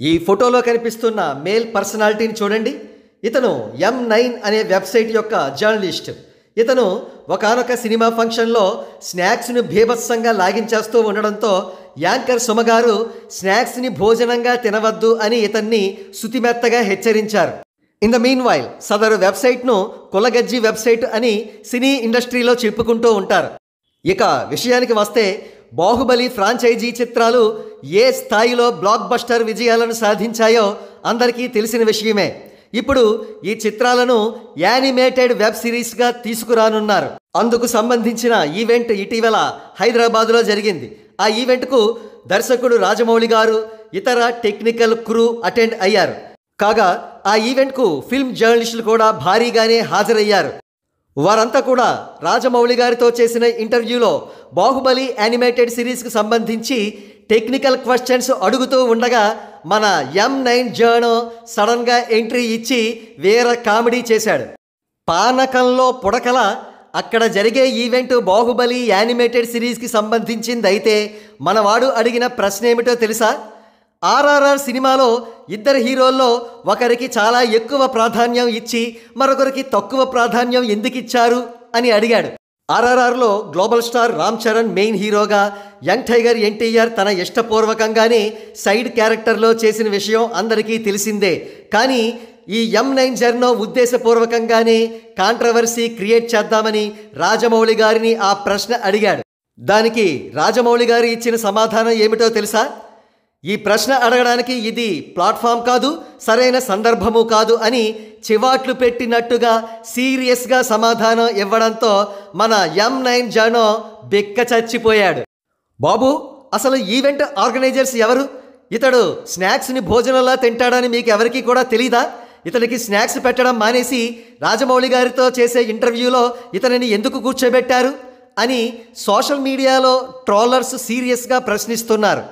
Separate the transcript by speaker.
Speaker 1: ఈ ఫోటోలో కనిపిస్తున్న మేల్ పర్సనాలిటీని చూడండి. ఇతను M9 అనే వెబ్సైట్ యొక్క జర్నలిస్ట్. ఇతను ఒకానొక సినిమా ఫంక్షన్లో స్నాక్స్ని బీభత్సంగా లాగించేస్తూ ఉండడంతో యాంకర్ సుమగారు స్నాక్స్ని భోజనంగా తినవద్దు అని ఇతన్ని శుతిమెత్తగా హెచ్చరించారు. ఇన్ ద మీన్ వైల్ సదరు వెబ్సైట్ను కులగజ్జి వెబ్సైట్ అని సినీ ఇండస్ట్రీలో చెప్పుకుంటూ ఉంటారు. ఇక విషయానికి వస్తే బాహుబలి ఫ్రాంచైజీ చిత్రాలు ఏ స్థాయిలో బ్లాక్ బస్టర్ విజయాలను సాధించాయో అందరికీ తెలిసిన విషయమే. ఇప్పుడు ఈ చిత్రాలను యానిమేటెడ్ వెబ్ సిరీస్గా తీసుకురానున్నారు. అందుకు సంబంధించిన ఈవెంట్ ఇటీవల హైదరాబాదులో జరిగింది. ఆ ఈవెంట్కు దర్శకుడు రాజమౌళి గారు, ఇతర టెక్నికల్ క్రూ అటెండ్ అయ్యారు. కాగా ఆ ఈవెంట్కు ఫిల్మ్ జర్నలిస్టులు కూడా భారీగానే హాజరయ్యారు. వారంతా కూడా రాజమౌళి గారితో చేసిన ఇంటర్వ్యూలో బాహుబలి యానిమేటెడ్ సిరీస్కి సంబంధించి టెక్నికల్ క్వశ్చన్స్ అడుగుతూ ఉండగా మన M9 జర్నో సడన్గా ఎంట్రీ ఇచ్చి వేరే కామెడీ చేశాడు. పానకంలో పుడకల అక్కడ జరిగే ఈవెంట్ బాహుబలి యానిమేటెడ్ సిరీస్కి సంబంధించింది అయితే మనవాడు అడిగిన ప్రశ్న ఏమిటో తెలుసా? RRR సినిమాలో ఇద్దరు హీరోల్లో ఒకరికి చాలా ఎక్కువ ప్రాధాన్యం ఇచ్చి మరొకరికి తక్కువ ప్రాధాన్యం ఎందుకు ఇచ్చారు అని అడిగాడు. RRRలో global star Ram Charan main హీరోగా, యంగ్ టైగర్ NTR తన ఇష్టపూర్వకంగానే సైడ్ క్యారెక్టర్లో చేసిన విషయం అందరికీ తెలిసిందే. కానీ ఈ M9 జర్నో ఉద్దేశపూర్వకంగానే కాంట్రవర్సీ క్రియేట్ చేద్దామని రాజమౌళి గారిని ఆ ప్రశ్న అడిగాడు. దానికి రాజమౌళి గారు ఇచ్చిన సమాధానం ఏమిటో తెలుసా? ఈ ప్రశ్న అడగడానికి ఇది ప్లాట్ఫామ్ కాదు, సరైన సందర్భము కాదు అని చివాట్లు పెట్టినట్టుగా సీరియస్గా సమాధానం ఇవ్వడంతో మన M9 జర్నో బెక్క చచ్చిపోయాడు. బాబు, అసలు ఈవెంట్ ఆర్గనైజర్స్ ఎవరు? ఇతడు స్నాక్స్ని భోజనంలా తింటాడని మీకు ఎవరికీ కూడా తెలీదా? ఇతనికి స్నాక్స్ పెట్టడం మానేసి రాజమౌళి గారితో చేసే ఇంటర్వ్యూలో ఇతనిని ఎందుకు కూర్చోబెట్టారు అని సోషల్ మీడియాలో ట్రోలర్స్ సీరియస్గా ప్రశ్నిస్తున్నారు.